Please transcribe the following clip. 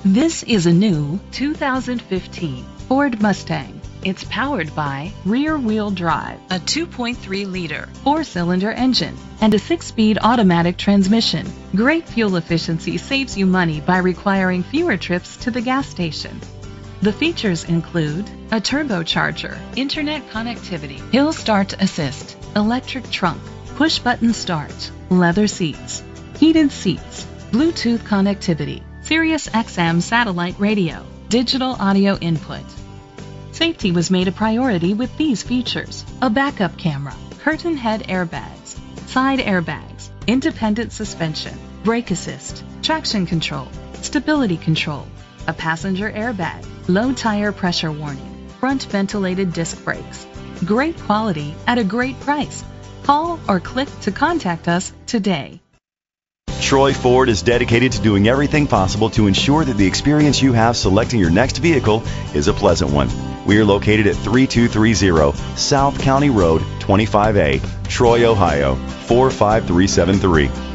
This is a new 2015 Ford Mustang. It's powered by rear-wheel drive, a 2.3-liter four-cylinder engine, and a 6-speed automatic transmission. Great fuel efficiency saves you money by requiring fewer trips to the gas station. The features include a turbocharger, internet connectivity, hill start assist, electric trunk, push-button start, leather seats, heated seats, Bluetooth connectivity, Sirius XM satellite radio, digital audio input. Safety was made a priority with these features: a backup camera, curtain head airbags, side airbags, independent suspension, brake assist, traction control, stability control, a passenger airbag, low tire pressure warning, front ventilated disc brakes. Great quality at a great price. Call or click to contact us today. Troy Ford is dedicated to doing everything possible to ensure that the experience you have selecting your next vehicle is a pleasant one. We are located at 3230 South County Road, 25A, Troy, Ohio, 45373.